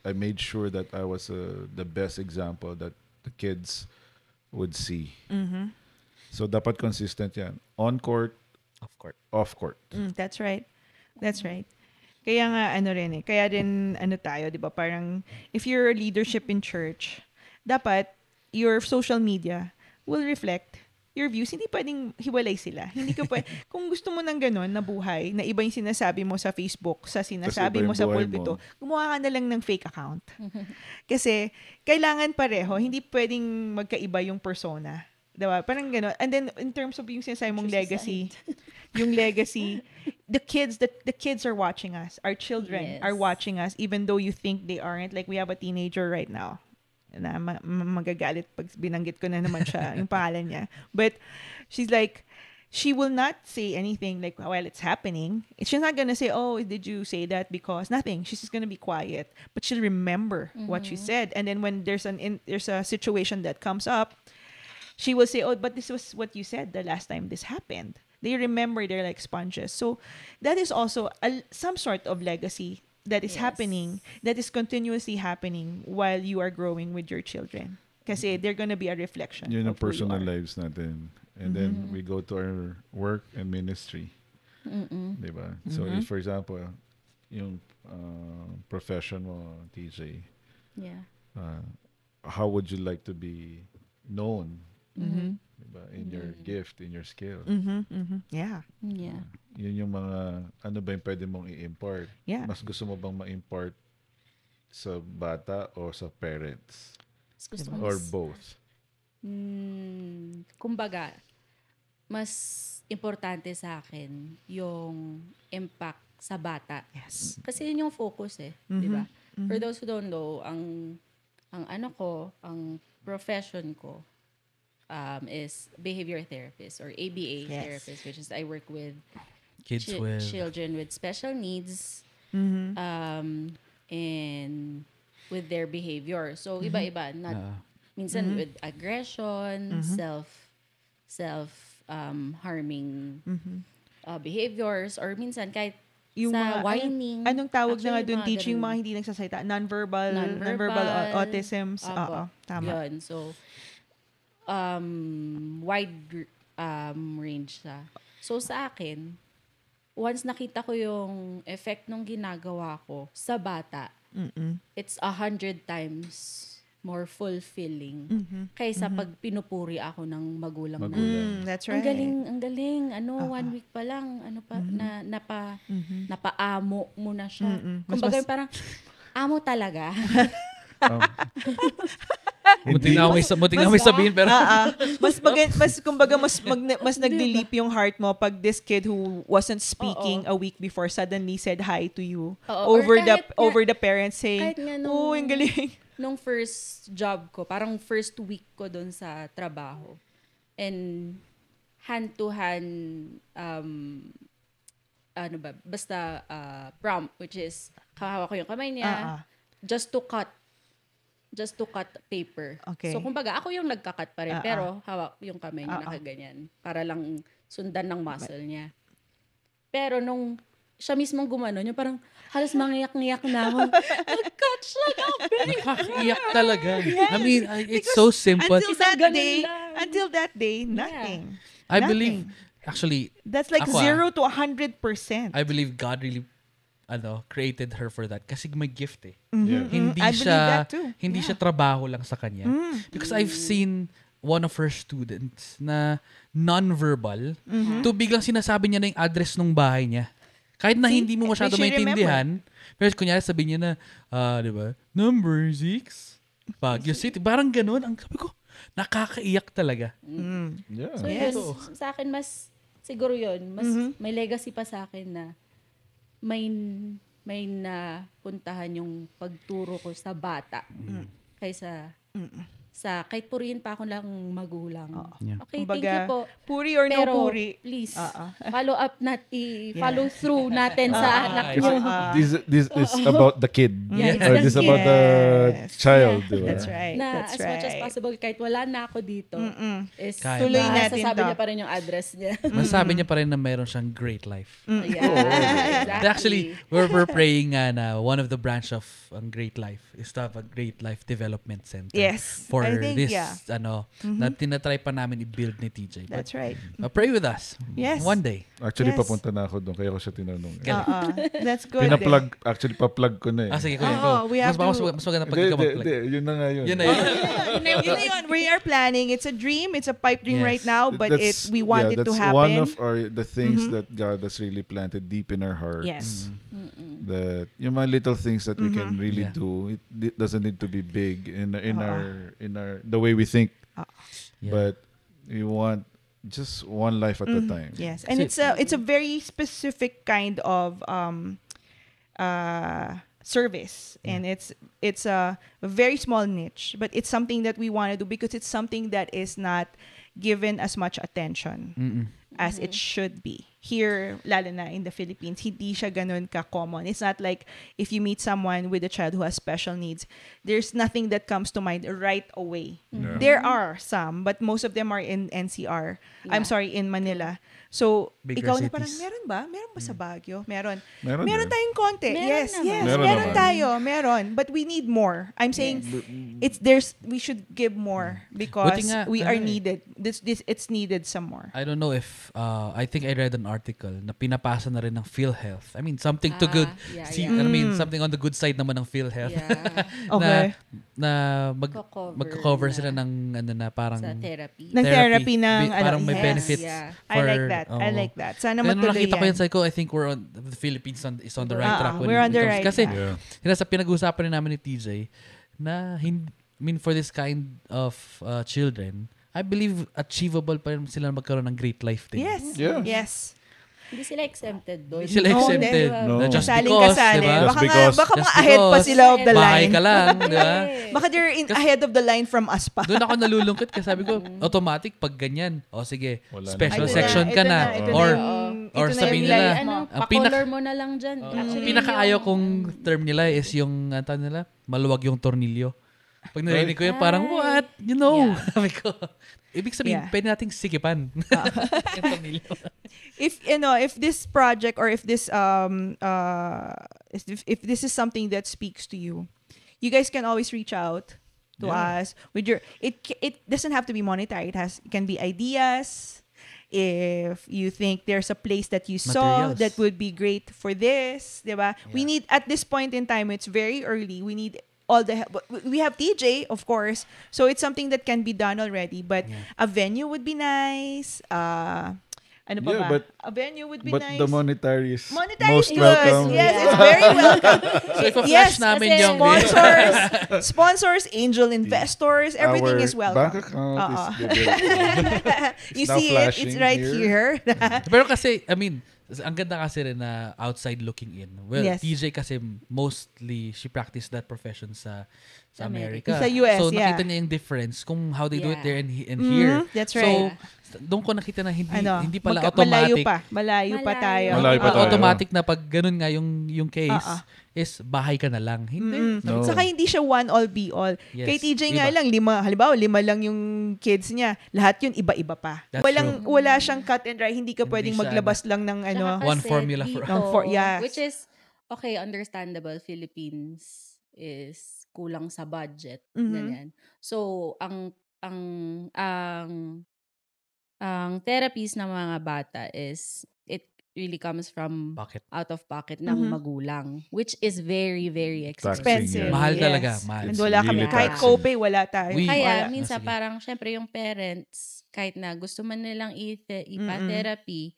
I made sure that I was the best example that the kids would see. So dapat consistent yan. On court, Of course. off court. That's right. That's right. Kaya nga kaya din tayo, 'di ba? Parang if you're a leadership in church, dapat your social media will reflect your views. Hindi pwedeng hiwalay sila. Hindi ko kung gusto mo ng ganon na buhay, na iba yung sinasabi mo sa Facebook, sa sinasabi iba mo yung sa buhay pulpito, mo. gumawa ka na lang ng fake account. Kasi kailangan pareho, hindi pwedeng magkaiba yung persona. Diba? Parang gano'n. And then, in terms of yung sinasabi mong legacy, yung legacy, the kids are watching us. Our children Yes. are watching us, even though you think they aren't. Like, we have a teenager right now na magagalit pag binanggit ko na naman siya, yung pangalan niya. But, she's like, she will not say anything like, well, it's happening. She's not gonna say, oh, did you say that? Because nothing. She's just gonna be quiet. But she'll remember what she said. And then when there's a situation that comes up, she will say, oh, but this was what you said the last time this happened. They remember, they're like sponges. So that is also some sort of legacy that is happening, that is continuously happening while you are growing with your children. Kasi they're gonna be a reflection Yun ang of who you personal are. lives natin. And then we go to our work and ministry. Diba? So if, for example, yung profession mo, TJ, Yeah. how would you like to be known? Diba? In your gift, in your skill. Yeah. Yeah. Yun yung mga, ano ba yung pwede mong i-impart? Yeah. Mas gusto mo bang ma-impart sa bata o sa parents? Mas gusto ko Or mas- both? kumbaga, mas importante sa akin yung impact sa bata. Yes. Kasi yun yung focus di ba? For those who don't know, ang profession ko is behavior therapist or ABA Yes. therapist, which is I work with Kids with... children with special needs and with their behavior. So iba-iba, not minsan with aggression, harming behaviors, or minsan kahit Yung sa mga, whining. anong tawag na nga Actually, doon, mga teaching ganun. mga hindi nagsasalita? Non-verbal autisms. Oo, Apo. tama. Yun. So, wide range siya. So, sa akin, once nakita ko yung effect ng ginagawa ko sa bata, it's 100 times more fulfilling kaysa pag pinupuri ako ng magulang na. That's right. Ang galing. 1 week pa lang, napaamo mo na siya. Kumbaga parang, amo talaga. Muting na may sabihin, pero... Mas naglilip yung heart mo pag this kid who wasn't speaking a week before suddenly said hi to you Oo. Or kahit over the parents saying, kahit nga oh, ang galing. Nung first job ko, parang first week ko doon sa trabaho. And hand-to-hand, basta prompt, which is, hahawak ko yung kamay niya, just to cut paper. Okay. So, kumbaga, ako yung nagka-cut pa rin, pero hawak yung kamay niya nakaganyan para lang sundan ng muscle niya. Pero nung siya mismong gumanon, yung parang halos mangiyak-ngiyak na ako. Nag-cut siya na. Nakakaiyak talaga. I mean, it's so simple. Until that day, nothing. I believe Actually, That's like ako, 0 to 100%. I believe God really created her for that kasi may gift eh. Yeah. Hindi I believe siya that too. hindi Yeah. siya trabaho lang sa kanya. Because I've seen one of her students na non-verbal, to biglang sinasabi niya na yung address ng bahay niya. Kahit na See? hindi mo masyado She maintindihan, pero kunyari sabihin niya na, di ba, number 6, Baguio City. Parang ganun. Ang sabi ko, nakakaiyak talaga. Yeah. So Yes. yun, sa akin mas, siguro yun, mas may legacy pa sa akin na may napuntahan yung pagturo ko sa bata kaysa sa kahit purihin pa ako lang magulang. Yeah. Okay, Kumbaga, thank you po. puri or Pero, no puri. please, follow up follow through natin sa anak Kasi nyo. This is about the kid. Yes. Or this is about the Yes. child. Yeah. Diba? That's right. Na That's as much as right. possible, kahit wala na ako dito, is Kaya Tuloy natin sasabi to. niya pa rin yung address niya. Masabi niya pa rin na meron siyang great life. Yeah, exactly. Actually, we're praying na one of the branch of Great Life is to have a Great Life Development Center. Yes. For I think, this, yeah. na tinatry pa namin i-build ni TJ. But, That's right. pray with us. Yes. One day. Actually, Yes. papunta na ako doon. Kaya ko siya tinanong. That's good. Pinaplug, actually, pa-plug ko na eh. Sige, kuya, Oo, go. we have Mas to- maganda pag Hindi, ikaw mag-plug. hindi, yun na nga yun. Yun na yun. Yun na yun. We are planning. It's a dream. It's a pipe dream Yes. right now, but we want it to that's happen. one of the things that God has really planted deep in our hearts. Yes. That yung mga little things that we can really Yeah. do, it doesn't need to be big in our the way we think, Yeah. but we want just one life at a time. Yes, and it's a very specific kind of service, and it's a very small niche, but it's something that we want to do because it's something that is not given as much attention as it should be. Here, lalo na in the Philippines, hindi siya ganun ka-common. It's not like if you meet someone with a child who has special needs, there's nothing that comes to mind right away. Yeah. There are some, but most of them are in NCR. I'm sorry, in Manila. So, Bigger ikaw na cities. parang, meron ba? Meron ba sa Baguio? Meron. Meron Meron din. tayong konti. Meron Yes, naman. yes. Meron Meron naman. tayo. Meron. But we need more. I'm saying, we should give more because Buti nga, we are ano eh. needed. It's needed some more. I don't know if I think I read an article na pinapasa na rin ng PhilHealth. I mean, something to good. Yeah, See, yeah. I mean, something on the good side naman ng PhilHealth. Yeah. Okay. na Cover magko-cover na. sila ng parang Sa therapy. Ng therapy ng, parang may yes. benefits. Yeah. I like that. I oo. like that. Sana Kaya nung matuloy nakita ko yan. yun, sabi ko, I think the Philippines is on the right track. when we're it on the comes- right Kasi, track. Yeah. yun sa pinag-uusapan rin namin ni TJ, na for this kind of children, I believe achievable pa rin sila magkaroon ng great life din. Yes. Yeah. Yes. Hindi sila exempted doon. Hindi sila No, exempted. no. Na just Kasaling because, kasali. diba? Just Baka because. baka Just mga ahead pa because. sila of the Bahay line. ka lang, di ba? Baka they're ahead of the line from us pa. Doon ako nalulungkot kasi sabi ko, automatic pag ganyan, sige, Wala na. special Ito na, section ka na. Or or sabihin Nila, nila, ano, ang pa-color mo na lang dyan. Actually, pinakaayaw kong term nila is yung, nila, maluwag yung tornilyo. Pag narinig ko yun, parang, what? You know? Yeah. Sabi ko, ibig sabihin, Yeah. pwede nating sikipan. Yung tornilyo. If this project or if this if this is something that speaks to you, you guys can always reach out to us with your it doesn't have to be monetary. It can be ideas. If you think there's a place that you saw Materials. that would be great for this, diba? We need, at this point in time, it's very early. We need all the help. We have TJ, of course, so it's something that can be done already. But a venue would be nice. Ano pa Yeah, ba? but- A venue would be But nice. the monetary is Monetary most is welcome. Yes, it's very welcome. So, if Yes, flash namin kasi yung... Sponsors, angel investors, everything Our is welcome. bank account is You now see it, it's flashing right here. here. Pero kasi, I mean, ang ganda kasi rin na outside looking in. Well, Yes. TJ kasi mostly, she practiced that profession sa America. Sa US, so, yeah. nakita niya yung difference kung how they do it Yeah. there and here. That's So, right. doon ko nakita na hindi pala Malayo automatic. pa. Malayo pa tayo. Malayo pa tayo. Automatic na pag ganun nga yung case, is bahay ka na lang. Hindi. No. Saka hindi siya one all be all. Yes, Kay TJ nga iba. lang, halimbawa 5 lang yung kids niya. Lahat yun iba-iba pa. That's Wala siyang cut and dry. Hindi ka pwedeng siya, maglabas lang ng ano. Tsaka One kasi formula for dito, yes. Which is, okay, understandable. Philippines is kulang sa budget. Mhm. Ganyan. So, ang ang therapies ng mga bata is it really comes from Pocket. out of pocket ng magulang, which is very, very Taxing, Expensive. yeah. Mahal Yes. talaga, mahal. And It's wala kami. really Kahit taxing. copay, wala tayo. Kaya Wala. minsan Sige. parang syempre yung parents, kahit na gusto man nilang ipa-therapy,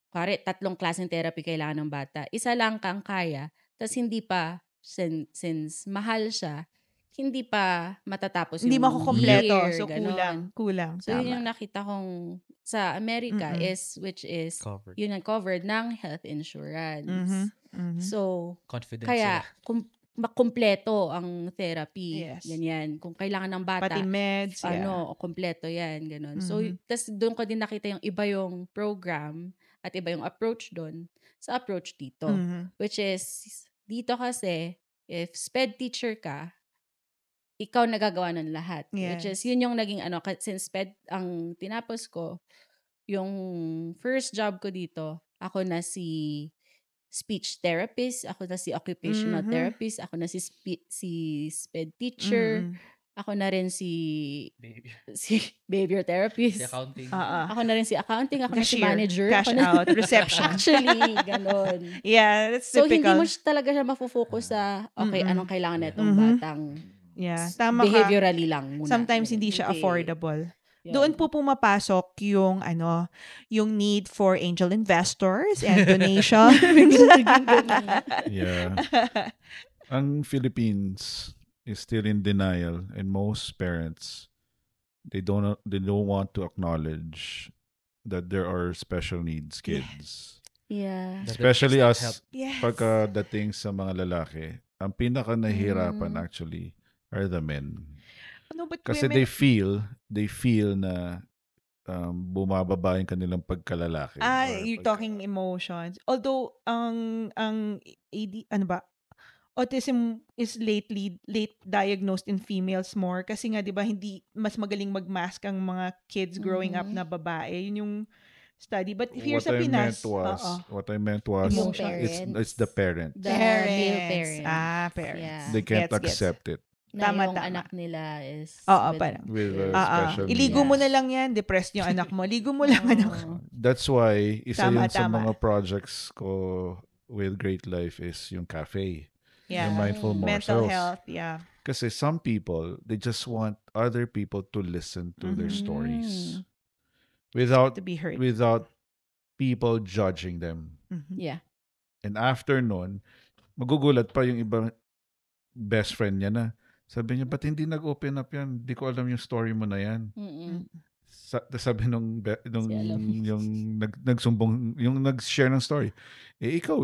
pare, 3 klaseng therapy kailangan ng bata. Isa lang kang kaya, tas hindi pa, since mahal siya, hindi pa matatapos Hindi yung makukompleto. year, So, ganon. kulang. So, yun Tama. yung nakita kong sa Amerika which is, Covered. yun ang covered ng health insurance. So, Confident kaya, sila. makumpleto ang therapy. Yes. Ganyan. Kung kailangan ng bata, Pati meds. kompleto yan. Ganon. So, tas doon ko din nakita yung iba yung program at iba yung approach doon sa approach dito. Which is, dito kasi, if SPED teacher ka, ikaw nagagawa ng lahat. Yes. Which is, yun yung naging since SPED ang tinapos ko, yung first job ko dito, ako na si speech therapist, ako na si occupational therapist, ako na si SPED teacher, ako na rin si behavior therapist. Si accounting. Ako na rin si accounting, ako na si Cashier, manager. cash ako na, out, reception. Actually, ganon. Yeah, that's So, typical. hindi mo talaga siya mafofocus sa, okay, anong kailangan na itong batang. Yeah, tama ka. Behaviorally lang muna. Sometimes hindi siya Hindi. affordable. Yun. Doon po pumapasok yung need for angel investors and donation. Yeah. Ang Philippines is still in denial, and most parents they don't want to acknowledge that there are special needs kids. Yeah. Especially That us Yes. pagkadating sa mga lalaki. Ang pinaka nahihirapan actually are the men. Ano, but Kasi women, they feel na bumababa yung kanilang pagkalalaki. you're talking emotions. Although, ang autism is late diagnosed in females more kasi nga 'di ba hindi mas magaling magmask ang mga kids growing up na babae. Yun yung study. But here sa Pinas, what I meant was Yung it's the parent. The male parents. Parents. Yeah. They can't Gets. accept it Na Tama, yung tama. anak nila is Parang. with special Iligo needs. mo na lang yan, depressed yung anak mo. Ligo mo lang anak mo. That's why isa Tama, yun sa tama. mga projects ko with Great Life is yung cafe. Yeah. Yung mindful Mental morsels. health, yeah. Kasi some people, they just want other people to listen to their stories without To be heard. without people judging them. Yeah. And after nun, magugulat pa yung ibang best friend niya na. Sabi niya, ba't hindi nag-open up yan? Di ko alam yung story mo na yan. Sabi nung yung nagsumbong, yung nag-share ng story. Ikaw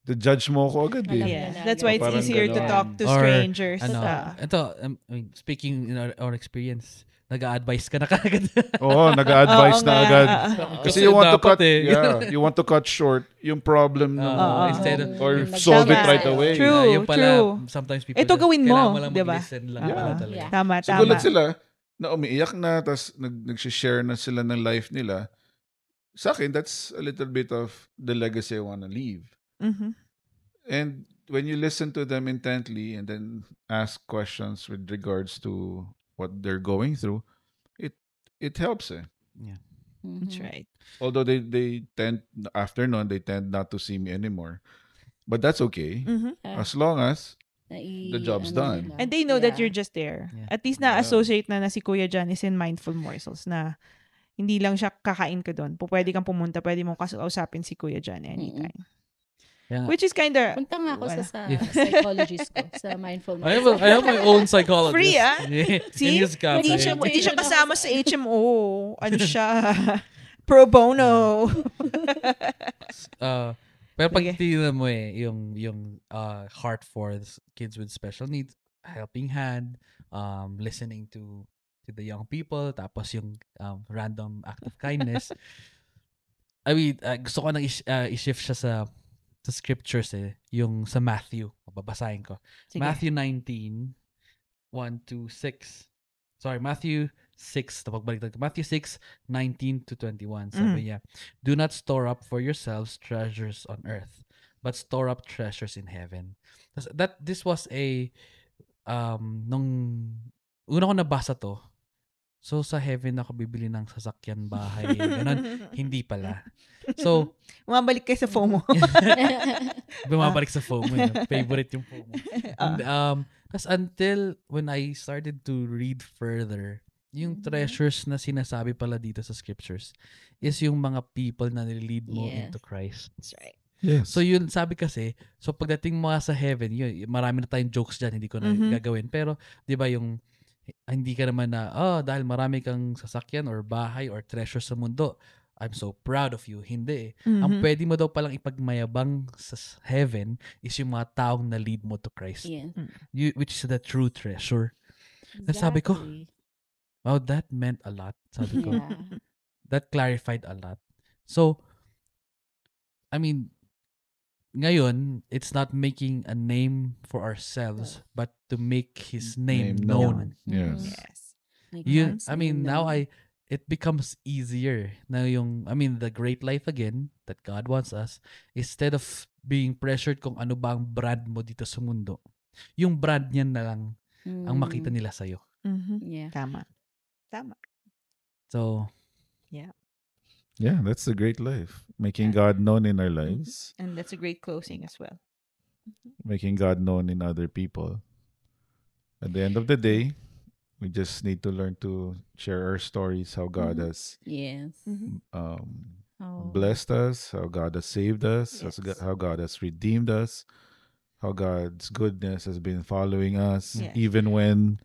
the judge mo ako agad Alam Yeah. na That's why it's Parang easier to ganon. talk to Or, strangers. Ito, I mean, speaking in our experience, nag-a-advise ka na kagad. Oo, nag-a-advise Oo na nga, agad. Kasi Kasi you want to dapat cut, eh. you want to cut short yung problem Instead of, or Yung solve it nagtama. right away. True. yung pala, sometimes people Ito gawin mo, kailangan mo lang diba? mag-listen lang Yeah. pala talaga. Yeah. Tama, So tama. gulat sila na umiiyak na, tapos nag-share na sila ng life nila. Sa akin, that's a little bit of the legacy I want to leave. And when you listen to them intently and then ask questions with regards to what they're going through, it helps. Yeah. That's right. Although they tend, after noon, they tend not to see me anymore. But that's okay. As long as the job's done. And they know that you're just there. Yeah. At least na-associate na si Kuya John is in Mindful Morsels na hindi lang siya kakain ka doon. Pwede kang pumunta, pwede mong kausapin si Kuya John anytime. Yeah. Which is kinda... Punta nga ako Wala. sa psychologist ko, sa mindful I have my own psychologist. Free, ah? In his cafe. Hindi siya kasama sa HMO. Ano siya? Pro bono. Pero pag Sige. tingnan mo yung heart for kids with special needs, helping hand, listening to the young people, tapos yung random act of kindness. I mean, gusto ko nang i-shift siya sa scriptures yung sa Matthew. Babasahin ko. Sige. Matthew 19, 1 to 6. Sorry, Matthew 6. Tapagbalik tayo. Matthew 6, 19 to 21. Sabi niya, do not store up for yourselves treasures on earth, but store up treasures in heaven. This was nung una ko nabasa to, so sa heaven ako bibili ng sasakyan, bahay, ganun. Hindi pala. So, Bumabalik kayo sa FOMO. bumabalik sa FOMO. Favorite yung FOMO. And, tas until when I started to read further, yung treasures na sinasabi pala dito sa scriptures is yung mga people na nilelead mo into Christ. That's right. Yes. So yun, sabi kasi, so pagdating mo sa heaven, yun, marami na tayong jokes dyan, hindi ko na gagawin. Pero, di ba yung, hindi ka naman na, dahil marami kang sasakyan or bahay or treasure sa mundo, I'm so proud of you. Hindi eh. Ang pwede mo daw palang ipagmayabang sa heaven is yung mga taong na lead mo to Christ. Yeah. Which is the true treasure. Sabi ko, wow, that meant a lot. Sabi ko, Yeah. that clarified a lot. So, I mean, ngayon, it's not making a name for ourselves, but to make His name known. Yes. Yes. Like You, God's I mean, name now known. it becomes easier na yung, I mean, the great life again that God wants us, instead of being pressured kung ano ba ang brand mo dito sa mundo, yung brand niyan na lang ang makita nila sa'yo. Yeah. Tama. So, Yeah, that's the great life. Making God known in our lives, And that's a great closing as well. making God known in other people. At the end of the day, we just need to learn to share our stories, how God has Yes. Oh. blessed us, how God has saved us, Yes. how God has redeemed us, how God's goodness has been following us, Yes. even when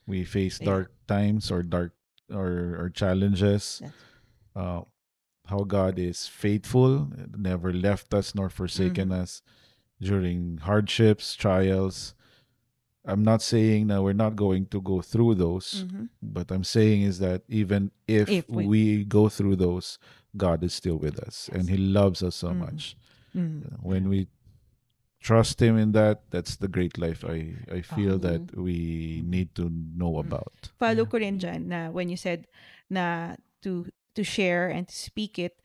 we face Yeah. dark times or dark or challenges. That's- How God is faithful, never left us nor forsaken us during hardships, trials. I'm not saying that we're not going to go through those, but I'm saying is that even if we go through those, God is still with us and He loves us so much. When we trust Him in that, that's the great life I feel that we need to know about. Follow ko rin dyan na when you said na to share and to speak it,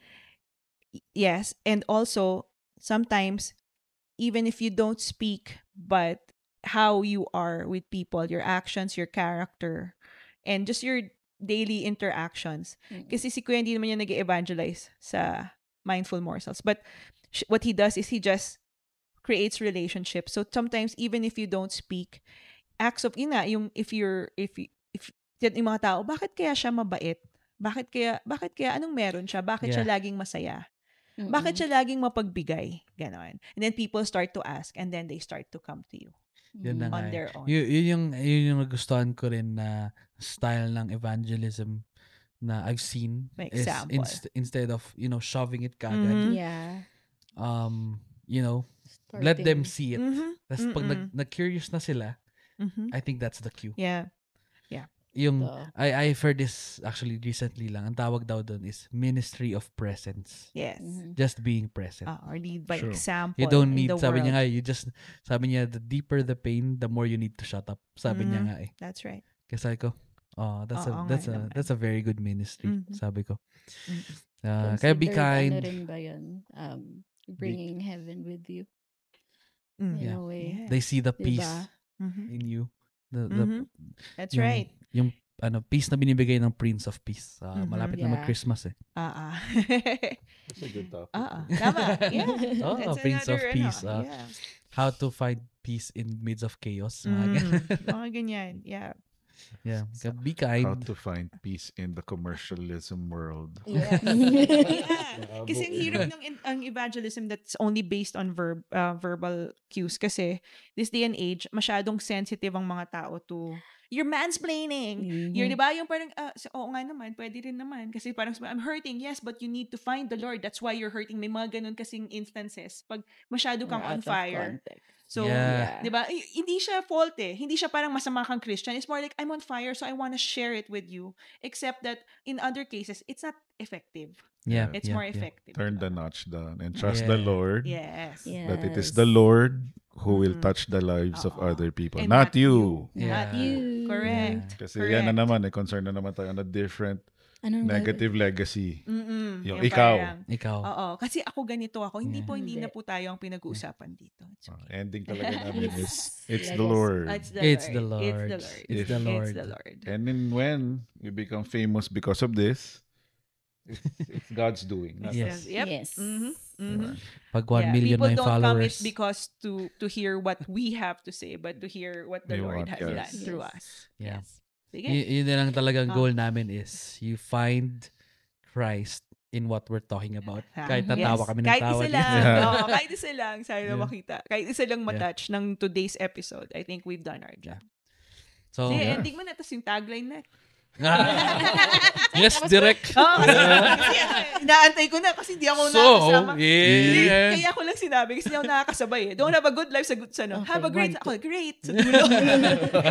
yes, and also sometimes even if you don't speak, but how you are with people, your actions, your character, and just your daily interactions. Kasi si Kuya hindi naman niya nag-evangelize sa Mindful Morsels, but what he does is he just creates relationships. So sometimes even if you don't speak, acts of yun nga, yung if yung mga tao, bakit kaya siya mabait? Bakit kaya anong meron siya? Bakit siya laging masaya? Bakit siya laging mapagbigay? Ganon. And then people start to ask and then they start to come to you yun na nga on their own. Yun yung nagustuhan ko rin na style ng evangelism na I've seen. May Is example. instead of, shoving it kagad, Yeah. let them see it. Tapos pag Mm-mm. nag-curious na sila, I think that's the cue. Yeah. Yung, Ito. I've heard this actually recently lang. Ang tawag daw doon is ministry of presence. Yes. Just being present. Or lead by True. example You don't in need, the sabi niya world. nga, sabi niya, the deeper the pain, the more you need to shut up. Sabi niya nga eh. That's right. Kasi ko, that's Oo nga naman. a very good ministry, sabi ko. Mhm. Kaya be Considered kind. Ano rin ba yun? Bringing heaven with you. Mm. In Yeah. a way. Yeah. They see the Diba? peace Mhm. in you. Mhm. That's yung- right. Yung peace na binibigay ng Prince of Peace. Malapit na Yeah. mag-Christmas eh. That's a good topic. Tama. Yeah. Oh, That's Prince of another, Peace. yeah. How to find peace in midst of chaos. Mga Mga ganyan. Yeah. yeah. Kaya be How kind. to find peace in the commercialism world. Yeah. Yeah. Kasi ang hirap ng ang evangelism that's only based on verbal cues. Kasi this day and age, masyadong sensitive ang mga tao to you're mansplaining. You're, di ba? Yung parang, oo nga naman, pwede rin naman. Kasi parang, I'm hurting, yes, but you need to find the Lord. That's why you're hurting. May mga ganun kasing instances. Pag masyado kang on fire. So, Yeah. di ba? Hindi siya fault eh. Hindi siya parang masama kang Christian. It's more like, I'm on fire, so I want to share it with you. Except that, in other cases, it's not effective. Yeah. It's yeah, more yeah. effective. Turn the notch down and trust the Yeah. Lord. Yes. That it is the Lord who will touch the lives of Oo. other people, And not you. Not Yeah. you. Correct. Kasi yan na naman, concern na naman tayo on a different Anong negative legacy. Yung Yung ikaw. parang, Ikaw. Oo, kasi ako ganito ako. Hindi Yeah. po, hindi Hindi. na po tayo ang pinag-uusapan dito. It's okay. Ending talaga namin is, it's the Legacy. Lord. It's the Lord. It's the Lord. It's the Lord. It's the Lord. And then when we become famous because of this, it's God's doing. Not Yes. us. Yep. Yes. Pag 1 million People na yung don't come it followers. because to hear what we have to say, but to hear what the You Lord want, has yes. done through Yes. us. Yeah. Sige. Yun din ang talagang Ah. goal namin is you find Christ in what we're talking about. Ah, Kahit natawa yes. kami ng Kahit tawa isa dito. lang. Yeah. Oo, kahit isa lang. Sana Yeah. makita. Kahit isa lang matouch ng today's episode. I think we've done our job. So, Sige, Yeah. ending mo na. Tapos yung tagline na. yes, direct. Oo, kasi inaantay ko na kasi hindi ako nakakasama. yeah. Kaya ako lang sinabi kasi hindi ako nakakasabay eh. Don't have a good life sa good sa no. Okay, Have a great, 1, 2. ako, great. Sa dulo.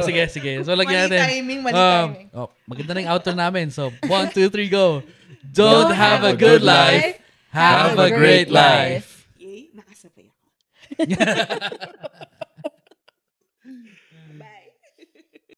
Sige, sige. So, lagyan Mali natin. timing, mali timing. Maganda na yung outro namin. So, 1, 2, 3, go. Don't have a good life. Have a great life. Yay, nakasabay ako. Bye.